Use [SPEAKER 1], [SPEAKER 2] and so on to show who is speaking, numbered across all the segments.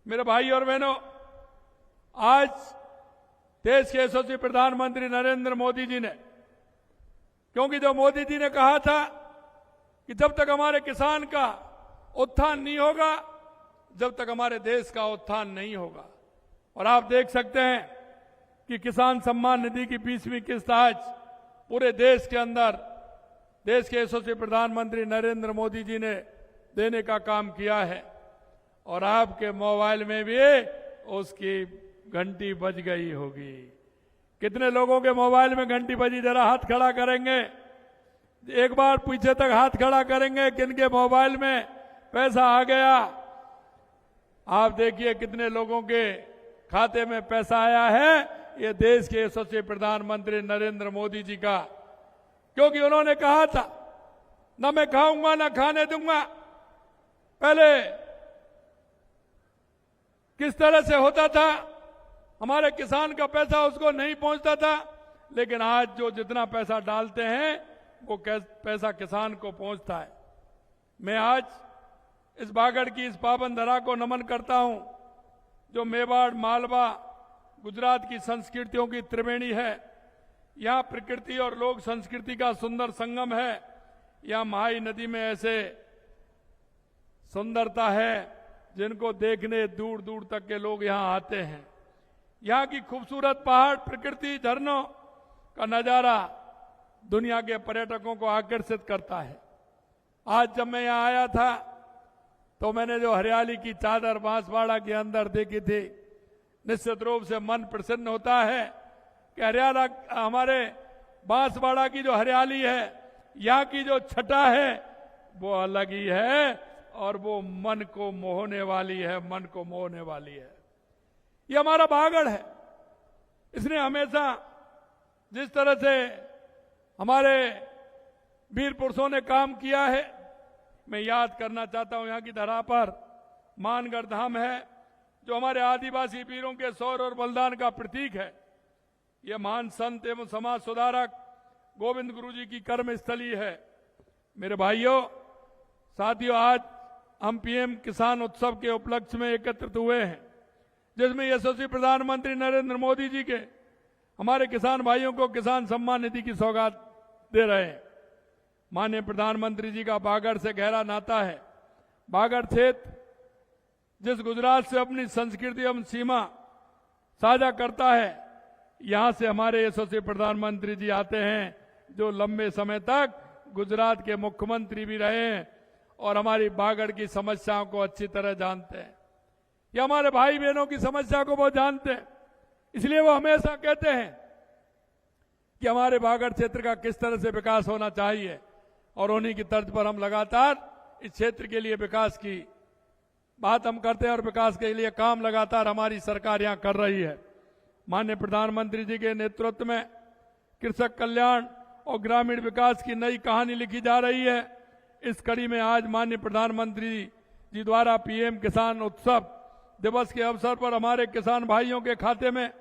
[SPEAKER 1] मेरे भाई और बहनों, आज देश के यशस्वी प्रधानमंत्री नरेंद्र मोदी जी ने, क्योंकि जो मोदी जी ने कहा था कि जब तक हमारे किसान का उत्थान नहीं होगा, जब तक हमारे देश का उत्थान नहीं होगा। और आप देख सकते हैं कि किसान सम्मान निधि की 20वीं किस्त आज पूरे देश के अंदर देश के यशस्वी प्रधानमंत्री नरेंद्र मोदी जी ने देने का काम किया है। और आपके मोबाइल में भी उसकी घंटी बज गई होगी। कितने लोगों के मोबाइल में घंटी बजी? जरा हाथ खड़ा करेंगे, एक बार पीछे तक हाथ खड़ा करेंगे किनके मोबाइल में पैसा आ गया। आप देखिए कितने लोगों के खाते में पैसा आया है। ये देश के यशस्वी प्रधानमंत्री नरेंद्र मोदी जी का, क्योंकि उन्होंने कहा था ना मैं खाऊंगा ना खाने दूंगा। पहले किस तरह से होता था, हमारे किसान का पैसा उसको नहीं पहुंचता था, लेकिन आज जो जितना पैसा डालते हैं वो पैसा किसान को पहुंचता है। मैं आज इस बागड़ की इस पावन धरा को नमन करता हूं, जो मेवाड़, मालवा, गुजरात की संस्कृतियों की त्रिवेणी है। यहां प्रकृति और लोक संस्कृति का सुंदर संगम है। यहां महाई नदी में ऐसे सुंदरता है जिनको देखने दूर दूर तक के लोग यहां आते हैं। यहां की खूबसूरत पहाड़, प्रकृति, झरनों का नजारा दुनिया के पर्यटकों को आकर्षित करता है। आज जब मैं यहां आया था तो मैंने जो हरियाली की चादर बांसवाड़ा के अंदर देखी थी, निश्चित रूप से मन प्रसन्न होता है कि हरियाणा, हमारे बांसवाड़ा की जो हरियाली है, यहाँ की जो छटा है वो अलग ही है और वो मन को मोहने वाली है, मन को मोहने वाली है। ये हमारा बागड़ है। इसने हमेशा जिस तरह से हमारे वीर पुरुषों ने काम किया है, मैं याद करना चाहता हूं, यहाँ की धरा पर मानगढ़ धाम है, जो हमारे आदिवासी वीरों के शौर्य और बलिदान का प्रतीक है। ये महान संत एवं समाज सुधारक गोविंद गुरु जी की कर्म स्थली है। मेरे भाइयों, साथियों, आज हम पीएम किसान उत्सव के उपलक्ष्य में एकत्रित हुए हैं, जिसमें यशस्वी प्रधानमंत्री नरेंद्र मोदी जी के हमारे किसान भाइयों को किसान सम्मान निधि की सौगात दे रहे हैं। माननीय प्रधानमंत्री जी का बागड़ से गहरा नाता है। बागड़ क्षेत्र जिस गुजरात से अपनी संस्कृति एवं सीमा साझा करता है, यहां से हमारे यशस्वी प्रधानमंत्री जी आते हैं, जो लंबे समय तक गुजरात के मुख्यमंत्री भी रहे हैं और हमारी बागड़ की समस्याओं को अच्छी तरह जानते हैं। ये हमारे भाई बहनों की समस्या को वो जानते हैं, इसलिए वो हमेशा कहते हैं कि हमारे बागड़ क्षेत्र का किस तरह से विकास होना चाहिए। और उन्हीं की तर्ज पर हम लगातार इस क्षेत्र के लिए विकास की बात हम करते हैं और विकास के लिए काम लगातार हमारी सरकार यहां कर रही है। माननीय प्रधानमंत्री जी के नेतृत्व में कृषक कल्याण और ग्रामीण विकास की नई कहानी लिखी जा रही है। इस कड़ी में आज माननीय प्रधानमंत्री जी द्वारा पीएम किसान उत्सव दिवस के अवसर पर हमारे किसान भाइयों के खाते में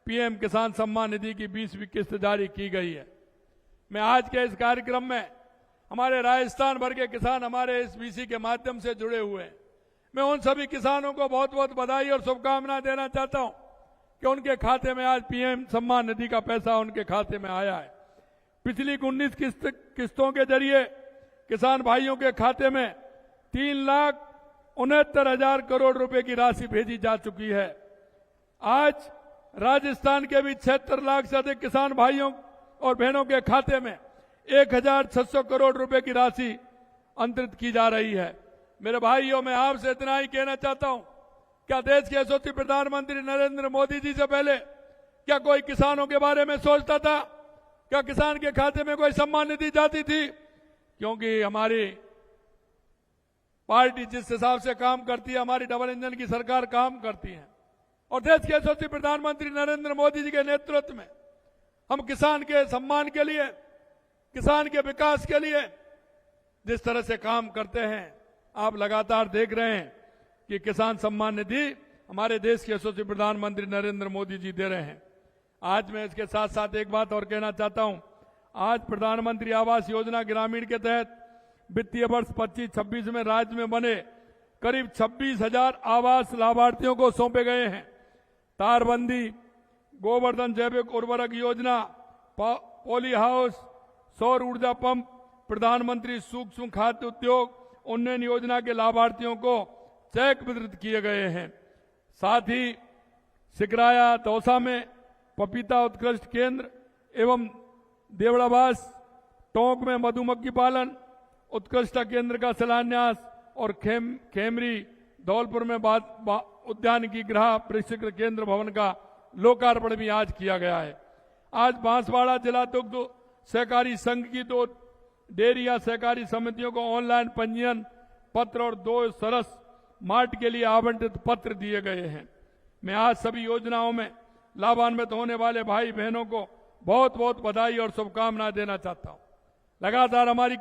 [SPEAKER 1] पीएम किसान सम्मान निधि की 20वीं किस्त जारी की गई है। मैं आज के इस कार्यक्रम में हमारे राजस्थान भर के किसान हमारे इस बीसी के माध्यम से जुड़े हुए हैं। मैं उन सभी किसानों को बहुत बहुत बधाई और शुभकामनाएं देना चाहता हूं कि उनके खाते में आज पीएम सम्मान निधि का पैसा उनके खाते में आया है। पिछली 19 किस्तों के जरिए किसान भाइयों के खाते में 3,69,000 करोड़ रुपए की राशि भेजी जा चुकी है। आज राजस्थान के भी 76 लाख से अधिक किसान भाइयों और बहनों के खाते में 1,600 करोड़ रुपए की राशि अंतरित की जा रही है। मेरे भाइयों, मैं आपसे इतना ही कहना चाहता हूं, क्या देश के यशस्वी प्रधानमंत्री नरेंद्र मोदी जी से पहले क्या कोई किसानों के बारे में सोचता था? क्या किसान के खाते में कोई सम्मान निधि जाती थी? क्योंकि हमारी पार्टी जिस हिसाब से काम करती है, हमारी डबल इंजन की सरकार काम करती है और देश के यशस्वी प्रधानमंत्री नरेंद्र मोदी जी के नेतृत्व में हम किसान के सम्मान के लिए, किसान के विकास के लिए जिस तरह से काम करते हैं, आप लगातार देख रहे हैं कि किसान सम्मान निधि हमारे देश के यशस्वी प्रधानमंत्री नरेंद्र मोदी जी दे रहे हैं। आज मैं इसके साथ साथ एक बात और कहना चाहता हूं। आज प्रधानमंत्री आवास योजना ग्रामीण के तहत वित्तीय वर्ष 25-26 में राज्य में बने करीब 26,000 आवास लाभार्थियों को सौंपे गए हैं। तारबंदी, गोवर्धन जैविक उर्वरक योजना, पॉली हाउस, सौर ऊर्जा पंप, प्रधानमंत्री सूक्ष्म खाद्य उद्योग उन्नयन योजना के लाभार्थियों को चेक वितरित किए गए हैं। साथ ही सिकराया, दौसा में पपीता उत्कृष्ट केंद्र एवं देवड़ाबास, टोंक में मधुमक्खी पालन उत्कृष्ट केंद्र का शिलान्यास और खेमरी, धौलपुर में उद्यानिकी गृह प्रशिक्षण केंद्र भवन का लोकार्पण भी आज किया गया है। आज बांसवाड़ा जिला दुग्ध सहकारी संघ की 2 डेयरी या सहकारी समितियों को ऑनलाइन पंजीयन पत्र और 2 सरस मार्ट के लिए आवंटित पत्र दिए गए हैं। मैं आज सभी योजनाओं में लाभान्वित होने वाले भाई बहनों को बहुत बहुत बधाई और शुभकामनाएं देना चाहता हूं। लगातार हमारी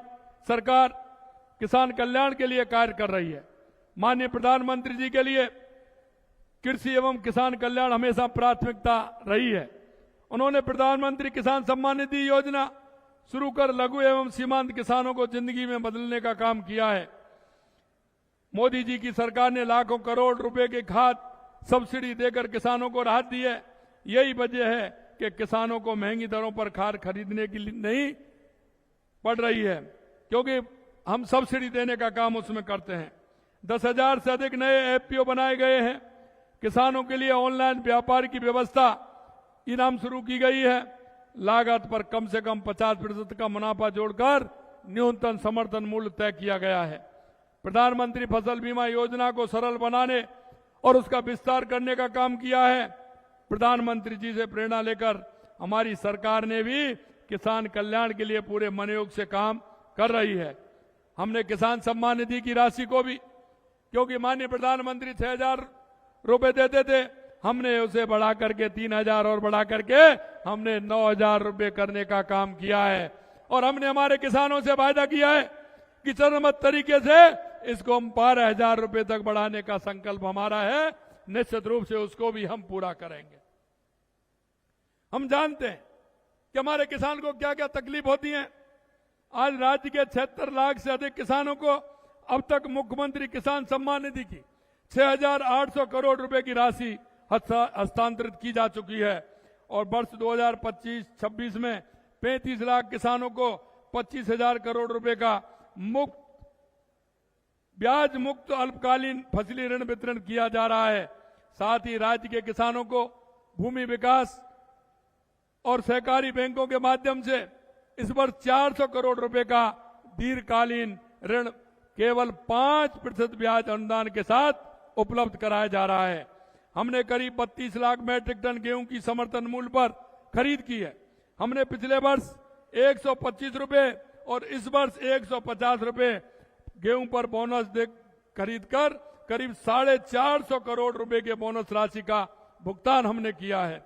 [SPEAKER 1] सरकार किसान कल्याण के लिए कार्य कर रही है। माननीय प्रधानमंत्री जी के लिए कृषि एवं किसान कल्याण हमेशा प्राथमिकता रही है। उन्होंने प्रधानमंत्री किसान सम्मान निधि योजना शुरू कर लघु एवं सीमांत किसानों को जिंदगी में बदलने का काम किया है। मोदी जी की सरकार ने लाखों करोड़ रुपए के खाद सब्सिडी देकर किसानों को राहत दी है। यही वजह है कि किसानों को महंगी दरों पर खाद खरीदने की नहीं पड़ रही है, क्योंकि हम सब्सिडी देने का काम उसमें करते हैं। 10,000 से अधिक नए एफपीओ बनाए गए हैं। किसानों के लिए ऑनलाइन व्यापार की व्यवस्था इनाम शुरू की गई है। लागत पर कम से कम 50% का मुनाफा जोड़कर न्यूनतम समर्थन मूल्य तय किया गया है। प्रधानमंत्री फसल बीमा योजना को सरल बनाने और उसका विस्तार करने का काम किया है। प्रधानमंत्री जी से प्रेरणा लेकर हमारी सरकार ने भी किसान कल्याण के लिए पूरे मनोयोग से काम कर रही है। हमने किसान सम्मान निधि की राशि को भी, क्योंकि माननीय प्रधानमंत्री 6,000 रुपए देते थे, हमने उसे बढ़ा करके 3,000 और बढ़ा करके हमने 9,000 रुपए करने का काम किया है। और हमने हमारे किसानों से वायदा किया है कि चरणबद्ध तरीके से इसको हम 12,000 रुपए तक बढ़ाने का संकल्प हमारा है। निश्चित रूप से उसको भी हम पूरा करेंगे। हम जानते हैं कि हमारे किसान को क्या क्या तकलीफ होती है। आज राज्य के 76 लाख से अधिक किसानों को अब तक मुख्यमंत्री किसान सम्मान निधि की 6,800 करोड़ रुपए की राशि हस्तांतरित की जा चुकी है। और वर्ष 2025-26 में 35 लाख किसानों को 25,000 करोड़ रुपए का ब्याज मुक्त अल्पकालीन फसली ऋण वितरण किया जा रहा है। साथ ही राज्य के किसानों को भूमि विकास और सहकारी बैंकों के माध्यम से इस वर्ष 400 करोड़ रुपए का दीर्घकालीन ऋण केवल 5% ब्याज अनुदान के साथ उपलब्ध कराया जा रहा है। हमने करीब 32 लाख मैट्रिक टन गेहूं की समर्थन मूल्य पर खरीद की है। हमने पिछले वर्ष 125 रुपए और इस वर्ष 150 रुपए गेहूं पर बोनस दे खरीद कर करीब 450 करोड़ रुपए के बोनस राशि का भुगतान हमने किया है।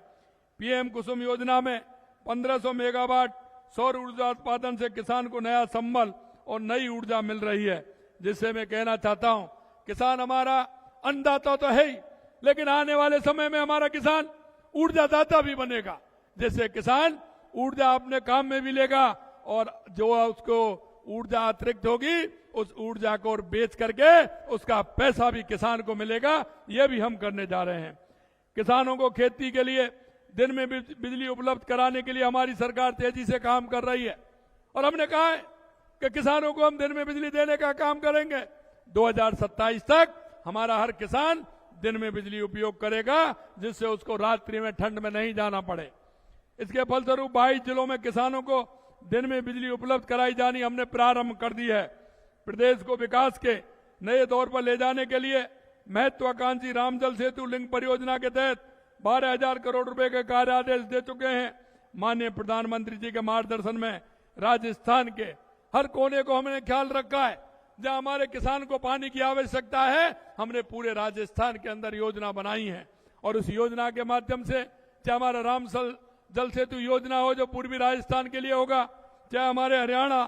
[SPEAKER 1] पीएम कुसुम योजना में 1500 मेगावाट सौर ऊर्जा उत्पादन से किसान को नया संबल और नई ऊर्जा मिल रही है। जिससे मैं कहना चाहता हूं, किसान हमारा अन्नदाता तो है ही, लेकिन आने वाले समय में हमारा किसान ऊर्जादाता भी बनेगा। जिससे किसान ऊर्जा अपने काम में भी लेगा और जो उसको ऊर्जा अतिरिक्त होगी उस ऊर्जा को और बेच करके उसका पैसा भी किसान को मिलेगा। यह भी हम करने जा रहे हैं। किसानों को खेती के लिए दिन में बिजली उपलब्ध कराने के लिए हमारी सरकार तेजी से काम कर रही है। और हमने कहा है कि किसानों को हम दिन में बिजली देने का काम करेंगे। 2027 तक हमारा हर किसान दिन में बिजली उपयोग करेगा, जिससे उसको रात्रि में ठंड में नहीं जाना पड़े। इसके फलस्वरूप 22 जिलों में किसानों को दिन में बिजली उपलब्ध कराई जानी हमने प्रारंभ कर दी है। प्रदेश को विकास के नए दौर पर ले जाने के लिए महत्वाकांक्षी रामजल सेतु लिंक परियोजना के तहत 12,000 करोड़ रुपए के कार्य आदेश दे चुके हैं। माननीय प्रधानमंत्री जी के मार्गदर्शन में राजस्थान के हर कोने को हमने ख्याल रखा है। जहां हमारे किसान को पानी की आवश्यकता है, हमने पूरे राजस्थान के अंदर योजना बनाई है। और उस योजना के माध्यम से चाहे हमारा रामजल जल सेतु योजना हो जो पूर्वी राजस्थान के लिए होगा, चाहे हमारे हरियाणा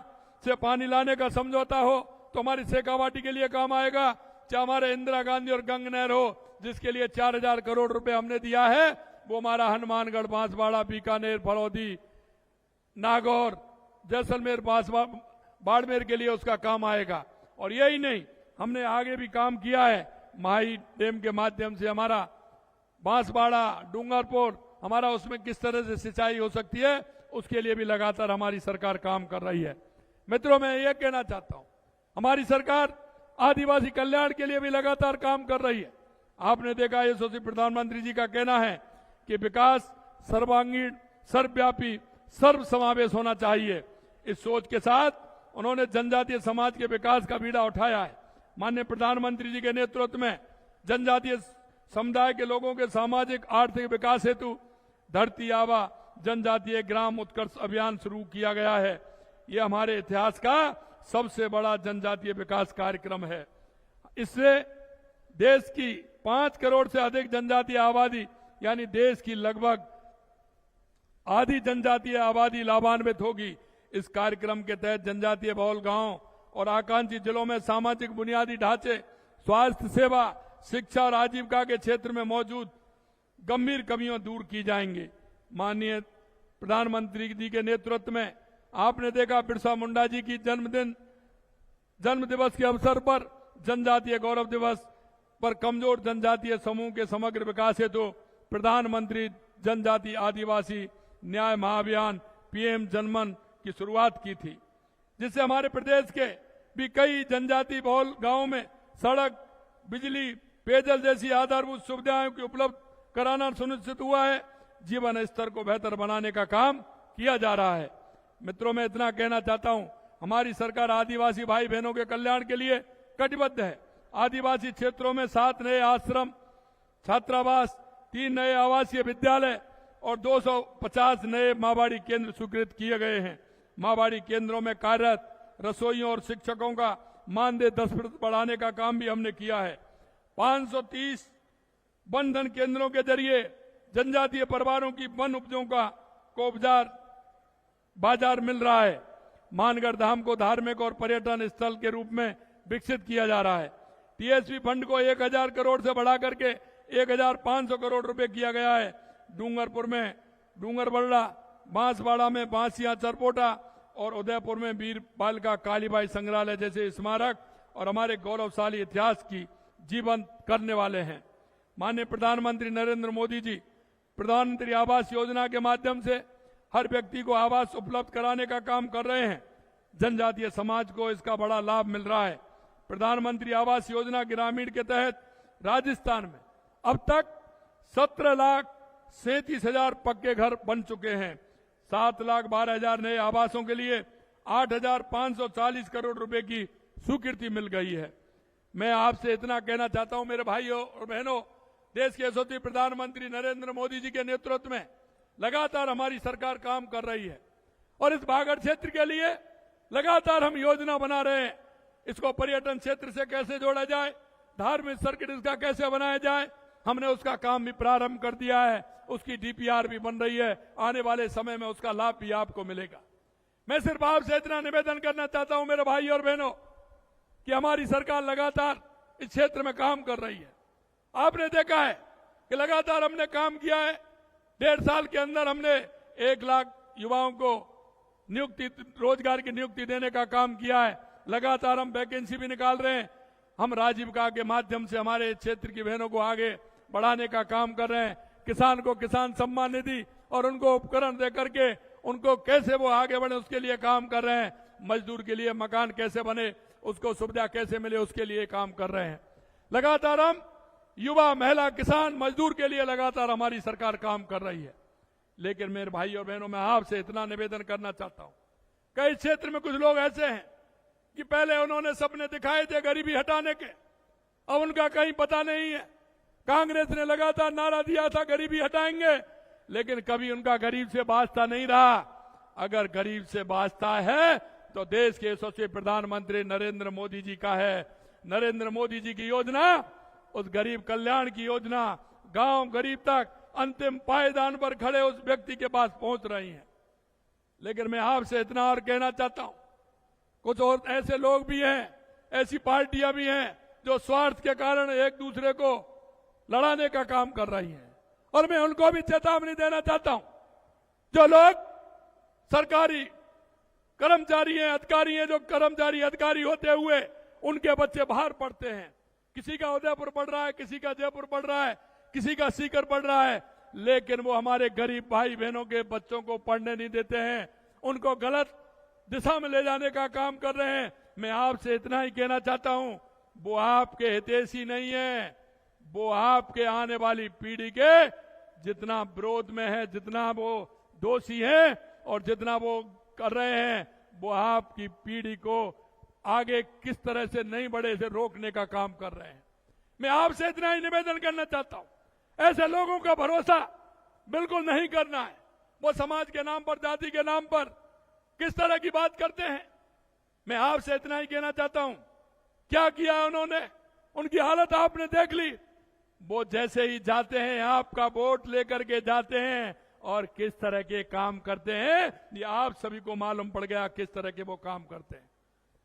[SPEAKER 1] से पानी लाने का समझौता हो तो हमारी शेखावाटी के लिए काम आएगा, चाहे हमारे इंदिरा गांधी और गंग नहर हो जिसके लिए 4,000 करोड़ रुपए हमने दिया है, वो हमारा हनुमानगढ़, बांसवाड़ा, बीकानेर, फलौदी, नागौर, जैसलमेर, बाड़मेर के लिए उसका काम आएगा। और यही नहीं, हमने आगे भी काम किया है। माही डैम के माध्यम से हमारा बांसवाड़ा, डूंगरपुर, हमारा उसमें किस तरह से सिंचाई हो सकती है, उसके लिए भी लगातार हमारी सरकार काम कर रही है। मित्रों, मैं ये कहना चाहता हूं, हमारी सरकार आदिवासी कल्याण के लिए भी लगातार काम कर रही है। आपने देखा यशस्वी प्रधानमंत्री जी का कहना है कि विकास सर्वांगीण, सर्वव्यापी, सर्वसमावेश होना चाहिए। इस सोच के साथ उन्होंने जनजातीय समाज के विकास का बीड़ा उठाया है। माननीय प्रधानमंत्री जी के नेतृत्व में जनजातीय समुदाय के लोगों के सामाजिक आर्थिक विकास हेतु धरती आबा जनजातीय ग्राम उत्कर्ष अभियान शुरू किया गया है। ये हमारे इतिहास का सबसे बड़ा जनजातीय विकास कार्यक्रम है। इससे देश की 5 करोड़ से अधिक जनजातीय आबादी, यानी देश की लगभग आधी जनजातीय आबादी लाभान्वित होगी। इस कार्यक्रम के तहत जनजातीय बहुल गांव और आकांक्षी जिलों में सामाजिक बुनियादी ढांचे, स्वास्थ्य सेवा, शिक्षा और आजीविका के क्षेत्र में मौजूद गंभीर कमियां दूर की जाएंगी। माननीय प्रधानमंत्री जी के नेतृत्व में आपने देखा बिरसा मुंडा जी की जन्म दिवस के अवसर पर जनजातीय गौरव दिवस पर कमजोर जनजातीय समूह के समग्र विकास हेतु प्रधानमंत्री जनजातीय आदिवासी न्याय महाअभियान पीएम जनमन की शुरुआत की थी, जिससे हमारे प्रदेश के भी कई जनजाति बहुल गांवों में सड़क, बिजली, पेयजल जैसी आधारभूत सुविधाओं की उपलब्ध कराना सुनिश्चित हुआ है। जीवन स्तर को बेहतर बनाने का काम किया जा रहा है। मित्रों, मैं इतना कहना चाहता हूं, हमारी सरकार आदिवासी भाई बहनों के कल्याण के लिए कटिबद्ध है। आदिवासी क्षेत्रों में 7 नए आश्रम, छात्रावास, 3 नए आवासीय विद्यालय और 250 नए माँबाड़ी केंद्र स्वीकृत किए गए हैं। माँबाड़ी केंद्रों में कार्यरत रसोइयों और शिक्षकों का मानदेय 10% बढ़ाने का काम भी हमने किया है। 530 वन धन केंद्रों के जरिए जनजातीय परिवारों की वन उपजों को बाजार मिल रहा है। मानगढ़ धाम को धार्मिक और पर्यटन स्थल के रूप में विकसित किया जा रहा है। टीएसपी फंड को 1000 करोड़ से बढ़ा करके 1500 करोड़ रुपए किया गया है। डूंगरपुर में डूंगरबल्ला, बांसवाड़ा में बांसिया चरपोटा और उदयपुर में वीर बालिका कालीबाई संग्रहालय जैसे स्मारक और हमारे गौरवशाली इतिहास की जीवंत करने वाले हैं। माननीय प्रधानमंत्री नरेंद्र मोदी जी प्रधानमंत्री आवास योजना के माध्यम से हर व्यक्ति को आवास उपलब्ध कराने का काम कर रहे हैं। जनजातीय समाज को इसका बड़ा लाभ मिल रहा है। प्रधानमंत्री आवास योजना ग्रामीण के तहत राजस्थान में अब तक 17,37,000 पक्के घर बन चुके हैं। 7,12,000 नए आवासों के लिए 8,540 करोड़ रुपए की स्वीकृति मिल गई है। मैं आपसे इतना कहना चाहता हूं मेरे भाइयों और बहनों, देश के यशस्वी प्रधानमंत्री नरेंद्र मोदी जी के नेतृत्व में लगातार हमारी सरकार काम कर रही है और इस बागड़ क्षेत्र के लिए लगातार हम योजना बना रहे हैं। इसको पर्यटन क्षेत्र से कैसे जोड़ा जाए, धार्मिक सर्किट इसका कैसे बनाया जाए, हमने उसका काम भी प्रारंभ कर दिया है। उसकी डीपीआर भी बन रही है। आने वाले समय में उसका लाभ भी आपको मिलेगा। मैं सिर्फ आपसे इतना निवेदन करना चाहता हूं मेरे भाई और बहनों कि हमारी सरकार लगातार इस क्षेत्र में काम कर रही है। आपने देखा है कि लगातार हमने काम किया है। 1.5 साल के अंदर हमने 1 लाख युवाओं को रोजगार की नियुक्ति देने का काम किया है। लगातार हम वैकेंसी भी निकाल रहे हैं। हम राजीविका के माध्यम से हमारे क्षेत्र की बहनों को आगे बढ़ाने का काम कर रहे हैं। किसान को किसान सम्मान निधि और उनको उपकरण दे करके उनको कैसे वो आगे बढ़े उसके लिए काम कर रहे हैं। मजदूर के लिए मकान कैसे बने, उसको सुविधा कैसे मिले, उसके लिए काम कर रहे हैं। लगातार हम युवा, महिला, किसान, मजदूर के लिए लगातार हमारी सरकार काम कर रही है। लेकिन मेरे भाई और बहनों, मैं आपसे इतना निवेदन करना चाहता हूं, कई क्षेत्र में कुछ लोग ऐसे हैं कि पहले उन्होंने सपने दिखाए थे गरीबी हटाने के, अब उनका कहीं पता नहीं है। कांग्रेस ने लगातार नारा दिया था गरीबी हटाएंगे, लेकिन कभी उनका गरीब से वास्ता नहीं रहा। अगर गरीब से वास्ता है तो देश के यशस्वी प्रधानमंत्री नरेंद्र मोदी जी का है। नरेंद्र मोदी जी की योजना, उस गरीब कल्याण की योजना गांव गरीब तक अंतिम पायदान पर खड़े उस व्यक्ति के पास पहुंच रही है। लेकिन मैं आपसे इतना और कहना चाहता हूं, कुछ और ऐसे लोग भी हैं, ऐसी पार्टियां भी हैं जो स्वार्थ के कारण एक दूसरे को लड़ाने का काम कर रही हैं। और मैं उनको भी चेतावनी देना चाहता हूं, जो लोग सरकारी कर्मचारी हैं, अधिकारी हैं, जो कर्मचारी अधिकारी होते हुए उनके बच्चे बाहर पढ़ते हैं, किसी का उदयपुर पढ़ रहा है, किसी का जयपुर पढ़ रहा है, किसी का सीकर पढ़ रहा है, लेकिन वो हमारे गरीब भाई बहनों के बच्चों को पढ़ने नहीं देते हैं, उनको गलत दिशा में ले जाने का काम कर रहे हैं। मैं आपसे इतना ही कहना चाहता हूं, वो आपके हितैषी नहीं है, वो आपके आने वाली पीढ़ी के जितना विरोध में है, जितना वो दोषी है और जितना वो कर रहे हैं, वो आपकी पीढ़ी को आगे किस तरह से नहीं बढ़े से रोकने का काम कर रहे हैं। मैं आपसे इतना ही निवेदन करना चाहता हूं, ऐसे लोगों का भरोसा बिल्कुल नहीं करना है। वो समाज के नाम पर, जाति के नाम पर किस तरह की बात करते हैं। मैं आपसे इतना ही कहना चाहता हूं, क्या किया है उन्होंने, उनकी हालत आपने देख ली। वो जैसे ही जाते हैं आपका वोट लेकर के जाते हैं और किस तरह के काम करते हैं, ये आप सभी को मालूम पड़ गया किस तरह के वो काम करते हैं।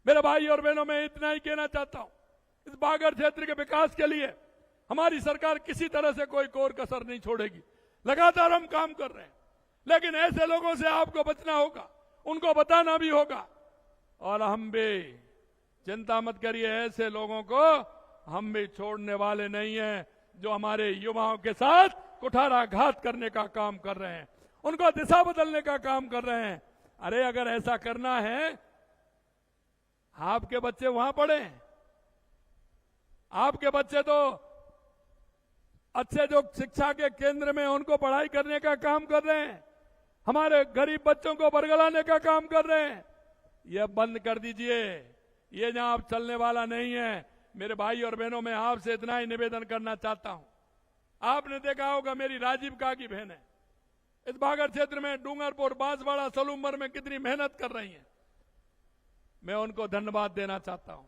[SPEAKER 1] मेरे भाई और बहनों, मैं इतना ही कहना चाहता हूं, इस बागर क्षेत्र के विकास के लिए हमारी सरकार किसी तरह से कोई कोर कसर नहीं छोड़ेगी। लगातार हम काम कर रहे हैं, लेकिन ऐसे लोगों से आपको बचना होगा, उनको बताना भी होगा। और हम भी चिंता मत करिए, ऐसे लोगों को हम भी छोड़ने वाले नहीं हैं जो हमारे युवाओं के साथ कुठाराघात करने का काम कर रहे हैं, उनको दिशा बदलने का काम कर रहे हैं। अरे अगर ऐसा करना है, आपके बच्चे वहां पढ़े, आपके बच्चे तो अच्छे जो शिक्षा के केंद्र में उनको पढ़ाई करने का काम कर रहे हैं, हमारे गरीब बच्चों को बरगलाने का काम कर रहे हैं। यह बंद कर दीजिए, ये जहां आप चलने वाला नहीं है। मेरे भाई और बहनों, मैं आपसे इतना ही निवेदन करना चाहता हूं, आपने देखा होगा मेरी राजीव का की बहन है, इस बागर क्षेत्र में डूंगरपुर, बांसवाड़ा, सलूमर में कितनी मेहनत कर रही हैं। मैं उनको धन्यवाद देना चाहता हूं।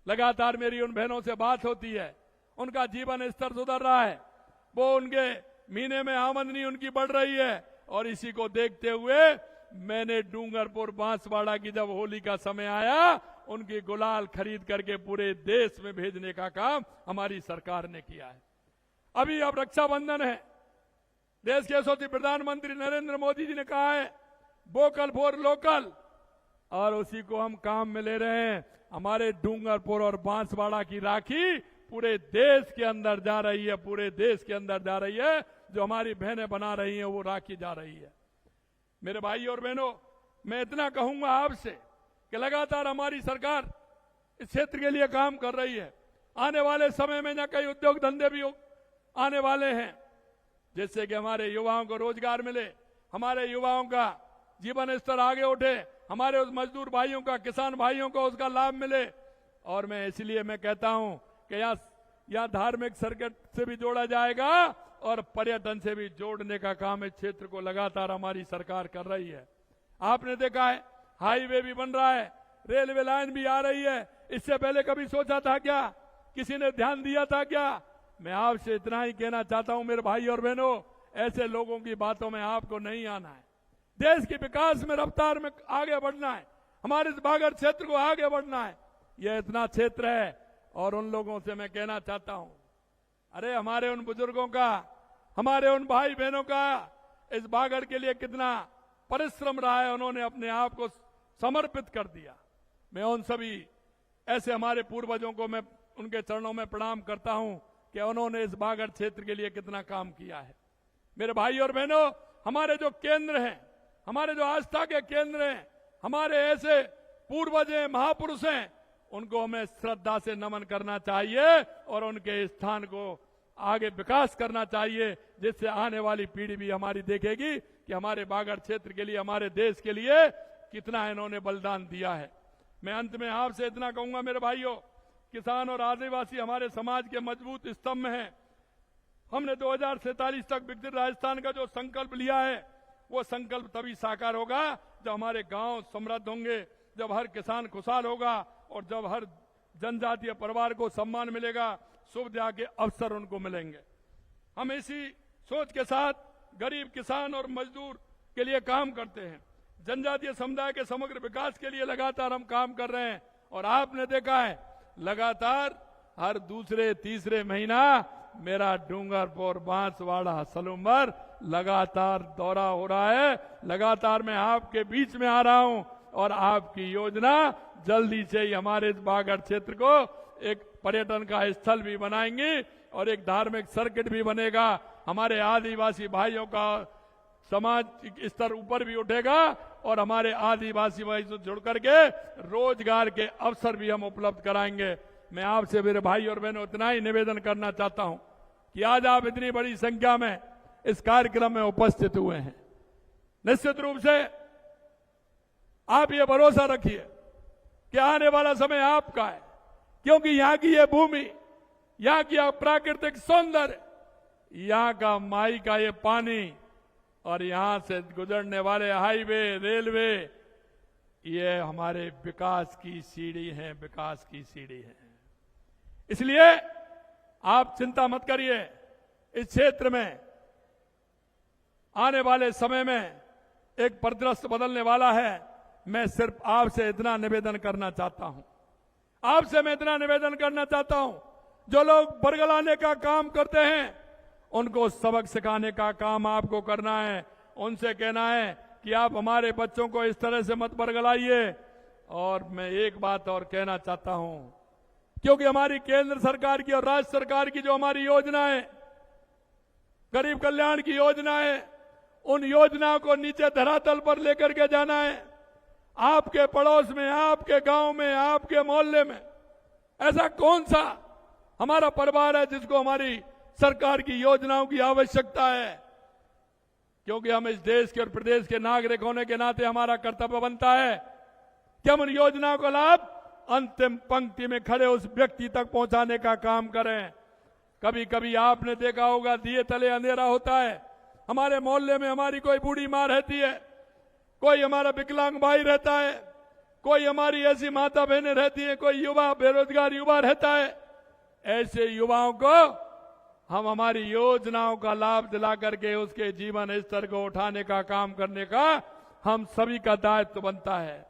[SPEAKER 1] लगातार मेरी उन बहनों से बात होती है, उनका जीवन स्तर सुधर रहा है, वो उनके महीने में आमदनी उनकी बढ़ रही है। और इसी को देखते हुए मैंने डूंगरपुर, बांसवाड़ा की जब होली का समय आया, उनकी गुलाल खरीद करके पूरे देश में भेजने का काम हमारी सरकार ने किया है। अभी अब रक्षाबंधन है, देश के यशस्वी प्रधानमंत्री नरेंद्र मोदी जी ने कहा है वोकल फॉर लोकल, और उसी को हम काम में ले रहे हैं। हमारे डूंगरपुर और बांसवाड़ा की राखी पूरे देश के अंदर जा रही है, पूरे देश के अंदर जा रही है। जो हमारी बहनें बना रही हैं वो राखी जा रही है। मेरे भाई और बहनों, मैं इतना कहूंगा आपसे कि लगातार हमारी सरकार इस क्षेत्र के लिए काम कर रही है। आने वाले समय में न कई उद्योग धंधे भी आने वाले हैं, जिससे कि हमारे युवाओं को रोजगार मिले, हमारे युवाओं का जीवन स्तर आगे उठे, हमारे उस मजदूर भाइयों का, किसान भाइयों को उसका लाभ मिले। और मैं इसलिए मैं कहता हूं कि यहाँ धार्मिक सर्किट से भी जोड़ा जाएगा और पर्यटन से भी जोड़ने का काम इस क्षेत्र को लगातार हमारी सरकार कर रही है। आपने देखा है हाईवे भी बन रहा है, रेलवे लाइन भी आ रही है। इससे पहले कभी सोचा था क्या, किसी ने ध्यान दिया था क्या? मैं आपसे इतना ही कहना चाहता हूं मेरे भाई और बहनों, ऐसे लोगों की बातों में आपको नहीं आना है। देश के विकास में, रफ्तार में आगे बढ़ना है, हमारे इस बागर क्षेत्र को आगे बढ़ना है। यह इतना क्षेत्र है। और उन लोगों से मैं कहना चाहता हूं, अरे हमारे उन बुजुर्गों का, हमारे उन भाई बहनों का इस बागर के लिए कितना परिश्रम रहा है, उन्होंने अपने आप को समर्पित कर दिया। मैं उन सभी ऐसे हमारे पूर्वजों को मैं उनके चरणों में प्रणाम करता हूं कि उन्होंने इस बागर क्षेत्र के लिए कितना काम किया है। मेरे भाई और बहनों, हमारे जो केंद्र हैं, हमारे जो आस्था के केंद्र हैं, हमारे ऐसे पूर्वज हैं, महापुरुष हैं, उनको हमें श्रद्धा से नमन करना चाहिए और उनके स्थान को आगे विकास करना चाहिए, जिससे आने वाली पीढ़ी भी हमारी देखेगी कि हमारे बागर क्षेत्र के लिए, हमारे देश के लिए कितना इन्होंने बलिदान दिया है। मैं अंत में आपसे इतना कहूंगा मेरे भाइयों, किसान और आदिवासी हमारे समाज के मजबूत स्तंभ हैं। हमने 2047 तक विकसित राजस्थान का जो संकल्प लिया है, वो संकल्प तभी साकार होगा जब हमारे गांव समृद्ध होंगे, जब हर किसान खुशहाल होगा और जब हर जनजातीय परिवार को सम्मान मिलेगा, सुविधा के अवसर उनको मिलेंगे। हम इसी सोच के साथ गरीब, किसान और मजदूर के लिए काम करते हैं। जनजातीय समुदाय के समग्र विकास के लिए लगातार हम काम कर रहे हैं। और आपने देखा है लगातार हर दूसरे तीसरे महीना मेरा डूंगरपुर, बांसवाड़ा, सलूमर लगातार दौरा हो रहा है। लगातार मैं आपके बीच में आ रहा हूं। और आपकी योजना जल्दी से ही हमारे इस बागड़ क्षेत्र को एक पर्यटन का स्थल भी बनाएंगे और एक धार्मिक सर्किट भी बनेगा। हमारे आदिवासी भाइयों का समाज स्तर ऊपर भी उठेगा और हमारे आदिवासी भाई से जुड़ करके रोजगार के अवसर भी हम उपलब्ध कराएंगे। मैं आपसे मेरे भाई और बहनों इतना ही निवेदन करना चाहता हूं कि आज आप इतनी बड़ी संख्या में इस कार्यक्रम में उपस्थित हुए हैं। निश्चित रूप से आप ये भरोसा रखिए कि आने वाला समय आपका है, क्योंकि यहां की ये भूमि, यहां की प्राकृतिक सौंदर्य, यहां का माई का ये पानी और यहां से गुजरने वाले हाईवे, रेलवे, ये हमारे विकास की सीढ़ी है, विकास की सीढ़ी है। इसलिए आप चिंता मत करिए। इस क्षेत्र में आने वाले समय में एक परिदृश्य बदलने वाला है। मैं सिर्फ आपसे इतना निवेदन करना चाहता हूं, आपसे मैं इतना निवेदन करना चाहता हूं, जो लोग बरगलाने का काम करते हैं उनको सबक सिखाने का काम आपको करना है। उनसे कहना है कि आप हमारे बच्चों को इस तरह से मत बरगलाइए। और मैं एक बात और कहना चाहता हूं, क्योंकि हमारी केंद्र सरकार की और राज्य सरकार की जो हमारी योजनाएं, गरीब कल्याण की योजनाएं, उन योजनाओं को नीचे धरातल पर लेकर के जाना है। आपके पड़ोस में, आपके गांव में, आपके मोहल्ले में ऐसा कौन सा हमारा परिवार है जिसको हमारी सरकार की योजनाओं की आवश्यकता है? क्योंकि हम इस देश के और प्रदेश के नागरिक होने के नाते हमारा कर्तव्य बनता है कि हम उन योजनाओं का लाभ अंतिम पंक्ति में खड़े उस व्यक्ति तक पहुंचाने का काम करें। कभी कभी आपने देखा होगा, दिए तले अंधेरा होता है। हमारे मोहल्ले में हमारी कोई बूढ़ी माँ रहती है, कोई हमारा विकलांग भाई रहता है, कोई हमारी ऐसी माता बहनें रहती है, कोई युवा, बेरोजगार युवा रहता है। ऐसे युवाओं को हम हमारी योजनाओं का लाभ दिला करके उसके जीवन स्तर को उठाने का काम करने का हम सभी का दायित्व बनता है।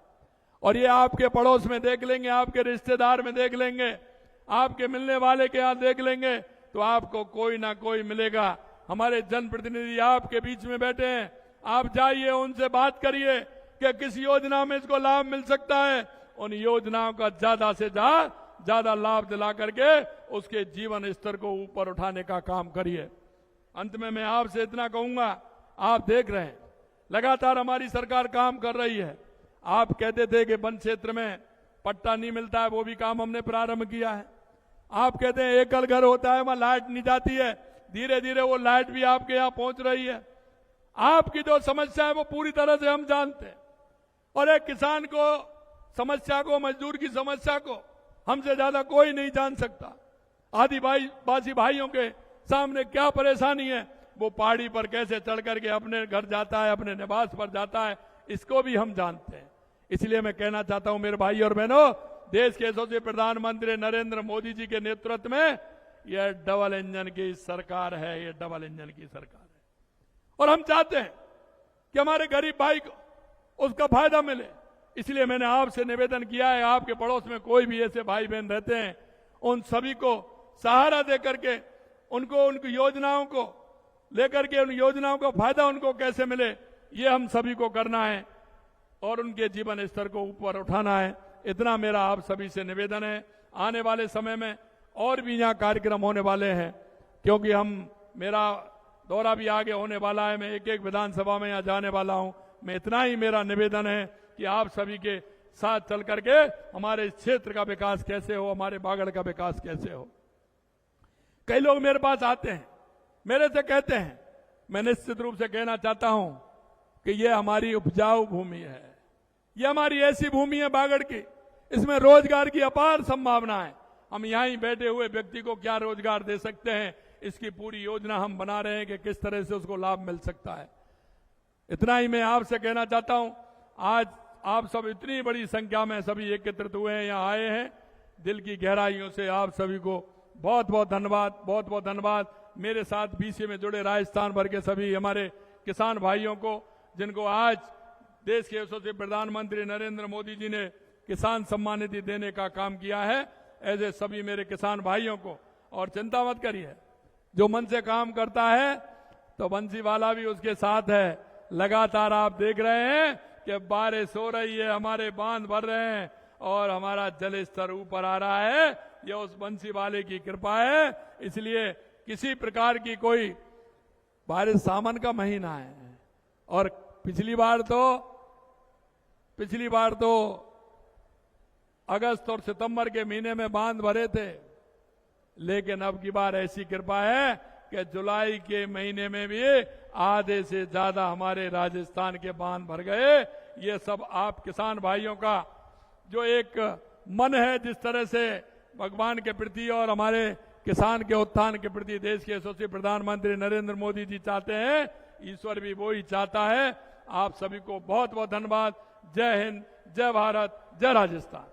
[SPEAKER 1] और ये आपके पड़ोस में देख लेंगे, आपके रिश्तेदार में देख लेंगे, आपके मिलने वाले के यहां देख लेंगे, तो आपको कोई ना कोई मिलेगा। हमारे जनप्रतिनिधि आपके बीच में बैठे हैं, आप जाइए, उनसे बात करिए कि किस योजना में इसको लाभ मिल सकता है। उन योजनाओं का ज्यादा से ज्यादा लाभ दिला करके उसके जीवन स्तर को ऊपर उठाने का काम करिए। अंत में मैं आपसे इतना कहूंगा, आप देख रहे हैं लगातार हमारी सरकार काम कर रही है। आप कहते थे कि वन क्षेत्र में पट्टा नहीं मिलता है, वो भी काम हमने प्रारंभ किया है। आप कहते हैं एकल घर होता है, वहां लाइट नहीं जाती है, धीरे धीरे वो लाइट भी आपके यहां पहुंच रही है। आपकी जो समस्या है वो पूरी तरह से हम जानते हैं, और एक किसान को समस्या को, मजदूर की समस्या को हमसे ज्यादा कोई नहीं जान सकता। आदिवासी भाइयों के सामने क्या परेशानी है, वो पहाड़ी पर कैसे चढ़ करके अपने घर जाता है, अपने निवास पर जाता है, इसको भी हम जानते हैं। इसलिए मैं कहना चाहता हूं मेरे भाई और बहनों, देश के यशस्वी प्रधानमंत्री नरेंद्र मोदी जी के नेतृत्व में यह डबल इंजन की सरकार है, ये डबल इंजन की सरकार है। और हम चाहते हैं कि हमारे गरीब भाई को उसका फायदा मिले। इसलिए मैंने आपसे निवेदन किया है, आपके पड़ोस में कोई भी ऐसे भाई बहन रहते हैं, उन सभी को सहारा दे करके उनको, उनकी योजनाओं को लेकर के, उन योजनाओं का फायदा उनको कैसे मिले, ये हम सभी को करना है और उनके जीवन स्तर को ऊपर उठाना है। इतना मेरा आप सभी से निवेदन है। आने वाले समय में और भी यहाँ कार्यक्रम होने वाले हैं, क्योंकि मेरा दौरा भी आगे होने वाला है। मैं एक एक विधानसभा में यहाँ जाने वाला हूँ। मैं इतना ही मेरा निवेदन है कि आप सभी के साथ चल करके हमारे इस क्षेत्र का विकास कैसे हो, हमारे बागड़ का विकास कैसे हो। कई लोग मेरे पास आते हैं, मेरे से कहते हैं, मैं निश्चित रूप से कहना चाहता हूं कि यह हमारी उपजाऊ भूमि है, यह हमारी ऐसी भूमि है बागड़ की, इसमें रोजगार की अपार संभावना है। हम यहीं बैठे हुए व्यक्ति को क्या रोजगार दे सकते हैं, इसकी पूरी योजना हम बना रहे हैं कि किस तरह से उसको लाभ मिल सकता है। इतना ही मैं आपसे कहना चाहता हूं। आज आप सब इतनी बड़ी संख्या में सभी एकत्रित हुए हैं, यहाँ आए हैं, दिल की गहराइयों से आप सभी को बहुत बहुत धन्यवाद, बहुत बहुत धन्यवाद। मेरे साथ बीसी में जुड़े राजस्थान भर के सभी हमारे किसान भाइयों को, जिनको आज देश के यशस्वी प्रधानमंत्री नरेंद्र मोदी जी ने किसान सम्मान निधि देने का काम किया है, ऐसे सभी मेरे किसान भाइयों को। और चिंता मत करिए, जो मन से काम करता है तो बंसीवाला भी उसके साथ है। लगातार आप देख रहे हैं कि बारिश हो रही है, हमारे बांध भर रहे हैं और हमारा जल स्तर ऊपर आ रहा है। यह उस बंसी वाले की कृपा है। इसलिए किसी प्रकार की कोई बारिश सावन का महीना है और पिछली बार तो अगस्त और सितंबर के महीने में बांध भरे थे, लेकिन अब की बार ऐसी कृपा है कि जुलाई के महीने में भी आधे से ज्यादा हमारे राजस्थान के बांध भर गए। ये सब आप किसान भाइयों का जो एक मन है, जिस तरह से भगवान के प्रति और हमारे किसान के उत्थान के प्रति देश के यशस्वी प्रधानमंत्री नरेंद्र मोदी जी चाहते हैं, ईश्वर भी वो ही चाहता है। आप सभी को बहुत बहुत धन्यवाद। जय हिंद, जय भारत, जय राजस्थान।